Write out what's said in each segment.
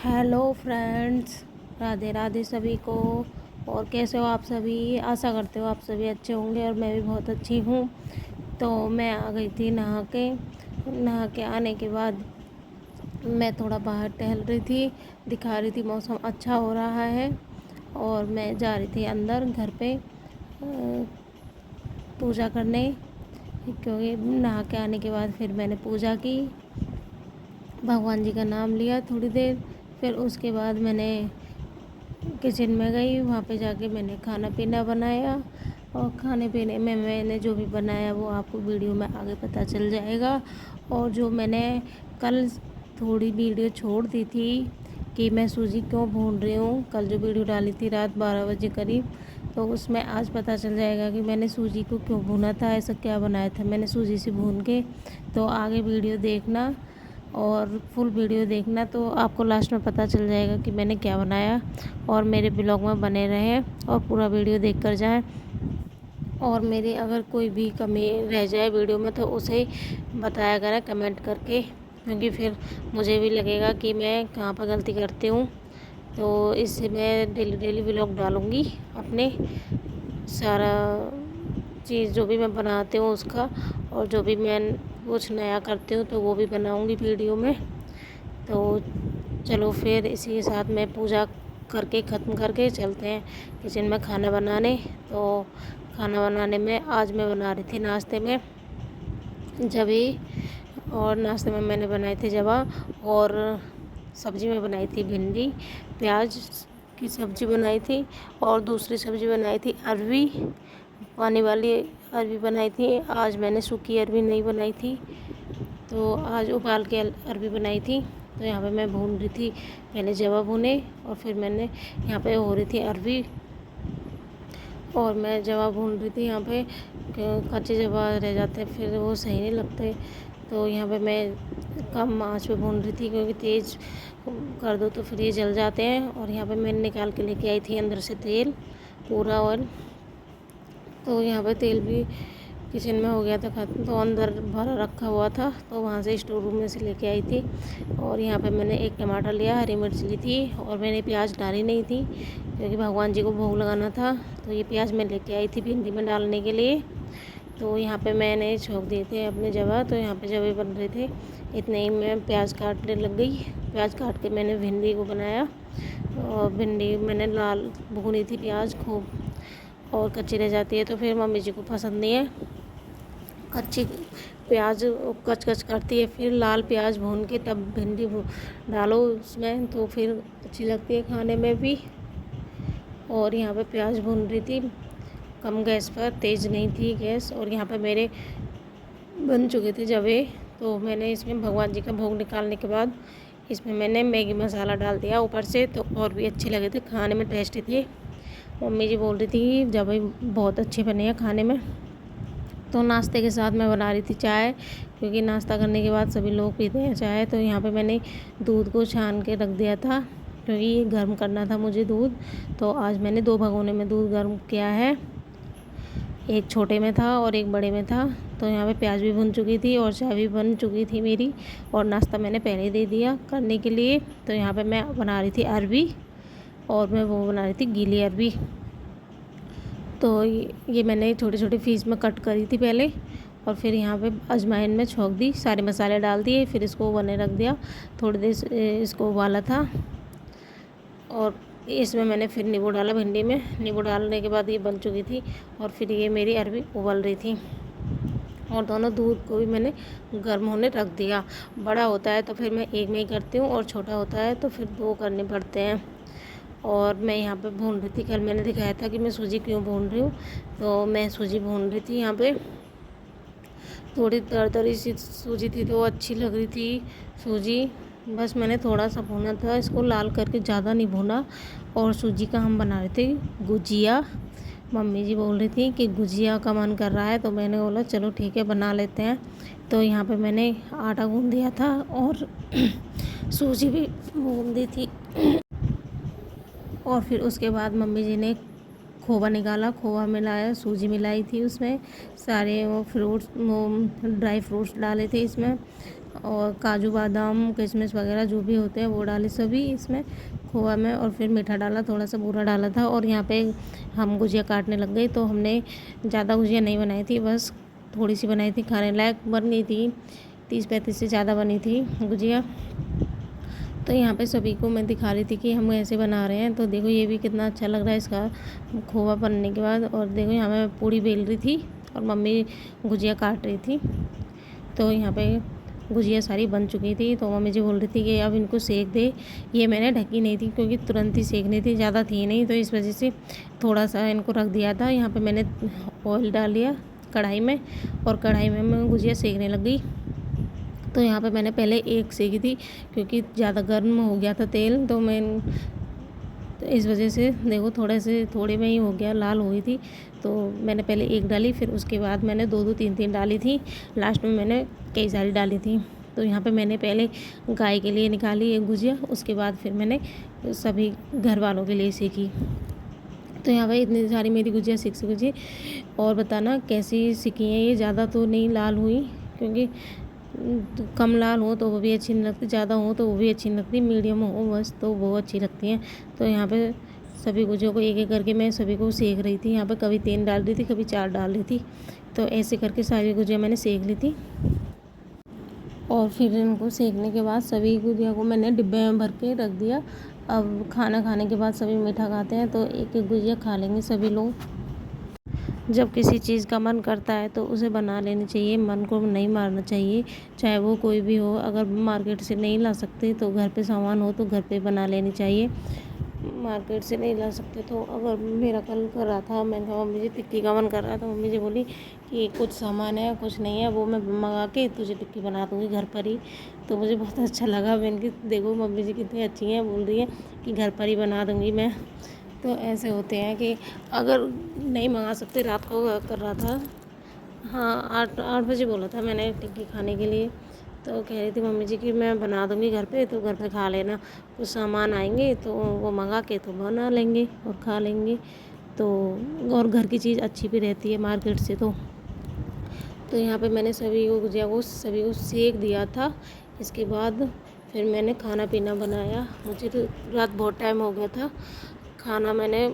Hello friends, Radhe Radhe सभी को। और कैसे हो आप सभी? आशा करते हो आप सभी अच्छे होंगे और मैं भी बहुत अच्छी हूँ। तो मैं आ गई थी नहा के आने के बाद मैं थोड़ा बाहर टहल रही थी, दिखा रही थी मौसम अच्छा हो रहा है। और मैं जा रही थी अंदर घर पे पूजा करने, क्योंकि नहा के आने के बाद फिर मैंने पूजा की, भगवान जी का नाम लिया थोड़ी देर। फिर उसके बाद मैंने किचन में गई, वहाँ पे जाके मैंने खाना पीना बनाया। और खाने पीने में मैंने जो भी बनाया वो आपको वीडियो में आगे पता चल जाएगा। और जो मैंने कल थोड़ी वीडियो छोड़ दी थी कि मैं सूजी क्यों भून रही हूँ, कल जो वीडियो डाली थी रात 12 बजे करीब, तो उसमें आज पता चल जाएगा कि मैंने सूजी को क्यों भूना था, ऐसा क्या बनाया था मैंने सूजी से भून के। तो आगे वीडियो देखना और फुल वीडियो देखना, तो आपको लास्ट में पता चल जाएगा कि मैंने क्या बनाया। और मेरे ब्लॉग में बने रहें और पूरा वीडियो देख कर जाएं। और मेरी अगर कोई भी कमी रह जाए वीडियो में तो उसे बताया करें कमेंट करके, क्योंकि फिर मुझे भी लगेगा कि मैं कहाँ पर गलती करती हूँ। तो इससे मैं डेली डेली व्लॉग डालूँगी अपने, सारा चीज़ जो भी मैं बनाती हूँ उसका, और जो भी मैं कुछ नया करती हूँ तो वो भी बनाऊँगी वीडियो में। तो चलो फिर इसी के साथ मैं पूजा करके ख़त्म करके चलते हैं किचन में खाना बनाने। तो खाना बनाने में आज मैं बना रही थी नाश्ते में जभी, और नाश्ते में मैंने बनाए थे जवा, और सब्ज़ी में बनाई थी भिंडी प्याज की सब्ज़ी बनाई थी। और दूसरी सब्ज़ी बनाई थी अरवी, पानी वाली अरवी बनाई थी। आज मैंने सूखी अरवी नहीं बनाई थी, तो आज उबाल के अरवी बनाई थी। तो यहाँ पे मैं भून रही थी, पहले जवा भुने और फिर मैंने यहाँ पे हो रही थी अरवी। और मैं जवा भून रही थी यहाँ पे, कच्चे जवा रह जाते हैं फिर वो सही नहीं लगते। तो यहाँ पे मैं कम आंच पे भून रही थी, क्योंकि तेज़ कर दो तो फिर ये जल जाते हैं। और यहाँ पे मैंने निकाल के लेके आई थी अंदर से तेल पूरा। और तो यहाँ पे तेल भी किचन में हो गया था ख़त्म, तो अंदर भरा रखा हुआ था, तो वहाँ से स्टोर रूम में से लेके आई थी। और यहाँ पे मैंने एक टमाटर लिया, हरी मिर्च ली थी, और मैंने प्याज डाली नहीं थी क्योंकि भगवान जी को भोग लगाना था। तो ये प्याज मैं लेके आई थी भिंडी में डालने के लिए। तो यहाँ पे मैंने छोंक दिए थे अपने जवा, तो यहाँ पे जवे बन रहे थे, इतने ही मैं प्याज काटने लग गई। प्याज काट के मैंने भिंडी को बनाया, और भिंडी मैंने लाल भुनी थी प्याज खूब, और कच्ची रह जाती है तो फिर मम्मी जी को पसंद नहीं है कच्ची प्याज, कच कच करती है। फिर लाल प्याज भून के तब भिंडी डालो उसमें, तो फिर अच्छी लगती है खाने में भी। और यहाँ पे प्याज भून रही थी कम गैस पर, तेज़ नहीं थी गैस। और यहाँ पे मेरे बन चुके थे जवे, तो मैंने इसमें भगवान जी का भोग निकालने के बाद इसमें मैंने मैगी मसाला डाल दिया ऊपर से, तो और भी अच्छे लगे थे, खाने में टेस्टी थे। मम्मी जी बोल रही थी जवे बहुत अच्छे बने हैं खाने में। तो नाश्ते के साथ मैं बना रही थी चाय, क्योंकि नाश्ता करने के बाद सभी लोग पीते हैं चाय। तो यहाँ पे मैंने दूध को छान के रख दिया था, क्योंकि ये गर्म करना था मुझे दूध। तो आज मैंने 2 भगोने में दूध गर्म किया है, एक छोटे में था और एक बड़े में था। तो यहाँ पे प्याज भी भुन चुकी थी और चाय भी बन चुकी थी मेरी, और नाश्ता मैंने पहले ही दे दिया करने के लिए। तो यहाँ पे मैं बना रही थी अरवी, और मैं वो बना रही थी गीली अरवी। तो ये मैंने छोटे छोटे पीस में कट करी थी पहले, और फिर यहाँ पे अजवाइन में छोंक दी, सारे मसाले डाल दिए, फिर इसको बने रख दिया थोड़ी देर, इसको उबाला था। और इसमें मैंने फिर नींबू डाला, भिंडी में नींबू डालने के बाद ये बन चुकी थी, और फिर ये मेरी अरवी उबल रही थी। और दोनों दूध को भी मैंने गर्म होने रख दिया। बड़ा होता है तो फिर मैं एक में ही करती हूँ, और छोटा होता है तो फिर 2 करने पड़ते हैं। और मैं यहाँ पे भून रही थी, कल मैंने दिखाया था कि मैं सूजी क्यों भून रही हूँ, तो मैं सूजी भून रही थी यहाँ पे। थोड़ी तरतरी सी सूजी थी तो अच्छी लग रही थी सूजी, बस मैंने थोड़ा सा भूना था, इसको लाल करके ज़्यादा नहीं भूना। और सूजी का हम बना रहे थे गुजिया। मम्मी जी बोल रही थी कि गुजिया का मन कर रहा है, तो मैंने बोला चलो ठीक है बना लेते हैं। तो यहाँ पे मैंने आटा गूँध दिया था और सूजी भी भून दी थी। और फिर उसके बाद मम्मी जी ने खोवा निकाला, खोवा मिलाया, सूजी मिलाई थी उसमें, सारे वो फ्रूट्स, वो ड्राई फ्रूट्स डाले थे इसमें। और काजू बादाम किशमिश वगैरह जो भी होते हैं वो डाले सभी इसमें खोआ में, और फिर मीठा डाला, थोड़ा सा बूरा डाला था। और यहाँ पे हम गुजिया काटने लग गए। तो हमने ज़्यादा गुजिया नहीं बनाई थी, बस थोड़ी सी बनाई थी, खाने लायक बन गई थी। 30-35 से ज़्यादा बनी थी गुजिया। तो यहाँ पे सभी को मैं दिखा रही थी कि हम ऐसे बना रहे हैं। तो देखो ये भी कितना अच्छा लग रहा है इसका खोआ बनने के बाद। और देखो यहाँ मैं पूड़ी बेल रही थी और मम्मी गुजिया काट रही थी। तो यहाँ पे गुजिया सारी बन चुकी थी। तो मम्मी जी बोल रही थी कि अब इनको सेक दे। ये मैंने ढकी नहीं थी क्योंकि तुरंत ही सेकनी थी, ज़्यादा थी नहीं, तो इस वजह से थोड़ा सा इनको रख दिया था। यहाँ पे मैंने ऑयल डाल लिया कढ़ाई में, और कढ़ाई में मैं गुजिया सेकने लग गई। तो यहाँ पे मैंने पहले एक सेकी थी क्योंकि ज़्यादा गर्म हो गया था तेल, तो मैं इस वजह से देखो थोड़े में ही हो गया, लाल हो गई थी। तो मैंने पहले एक डाली, फिर उसके बाद मैंने 2-2 3-3 डाली थी, लास्ट में मैंने कई सारी डाली थी। तो यहाँ पे मैंने पहले गाय के लिए निकाली एक गुजिया, उसके बाद फिर मैंने सभी घर वालों के लिए सेकी। तो यहाँ पे इतनी सारी मेरी गुजिया सीख गई। और बताना कैसी सीखी हैं ये, ज़्यादा तो नहीं लाल हुई, क्योंकि तो कम लाल हो तो वो भी अच्छी नहीं लगती, ज़्यादा हो तो वो भी अच्छी नहीं लगती, मीडियम हो बस तो वो अच्छी लगती हैं। तो यहाँ पे सभी गुजियों को एक एक करके मैं सभी को सेक रही थी। यहाँ पे कभी 3 डाल रही थी, कभी 4 डाल रही थी। तो ऐसे करके सारी गुजिया मैंने सेक ली थी। और फिर इनको सेकने के बाद सभी गुजिया को मैंने डिब्बे में भर के रख दिया। अब खाना खाने के बाद सभी मीठा खाते हैं, तो एक एक गुजिया खा लेंगे सभी लोग। जब किसी चीज़ का मन करता है तो उसे बना लेनी चाहिए, मन को नहीं मारना चाहिए, चाहे वो कोई भी हो। अगर मार्केट से नहीं ला सकते तो घर पे सामान हो तो घर पे बना लेनी चाहिए। मार्केट से नहीं ला सकते तो अगर मेरा कल कर रहा था, मैंने कहा मम्मी जी टिक्की का मन कर रहा है, तो मम्मी जी बोली कि कुछ सामान है कुछ नहीं है, वो मैं मंगा के तुझे टिक्की बना दूँगी घर पर ही। तो मुझे बहुत अच्छा लगा। मैंने कहा देखो मम्मी जी कितनी अच्छी हैं, बोल रही है कि घर पर ही बना दूँगी मैं। तो ऐसे होते हैं कि अगर नहीं मंगा सकते, रात को कर रहा था, हाँ 8 बजे बोला था मैंने टिक्की खाने के लिए। तो कह रही थी मम्मी जी कि मैं बना दूँगी घर पे, तो घर पे खा लेना, कुछ सामान आएंगे तो वो मंगा के तो बना लेंगे और खा लेंगे। तो और घर की चीज़ अच्छी भी रहती है मार्केट से। तो यहाँ पे मैंने सभी को गुजिया को सभी को सेक दिया था। इसके बाद फिर मैंने खाना पीना बनाया। मुझे तो रात बहुत टाइम हो गया था, खाना मैंने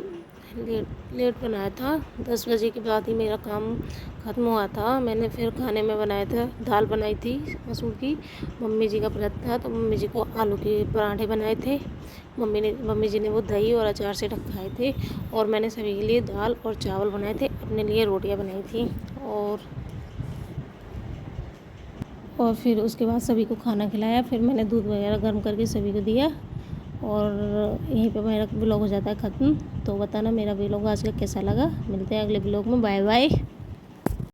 लेट बनाया था, 10 बजे के बाद ही मेरा काम ख़त्म हुआ था। मैंने फिर खाने में बनाया था, दाल बनाई थी मसूर की, मम्मी जी का व्रत था तो मम्मी जी को आलू के पराठे बनाए थे। मम्मी जी ने वो दही और अचार से खाए थे। और मैंने सभी के लिए दाल और चावल बनाए थे, अपने लिए रोटियां बनाई थी। और फिर उसके बाद सभी को खाना खिलाया, फिर मैंने दूध वगैरह गर्म करके सभी को दिया। और यहीं पे मेरा व्लॉग हो जाता है ख़त्म। तो बताना मेरा व्लॉग आज का कैसा लगा। मिलते हैं अगले व्लॉग में। Bye bye.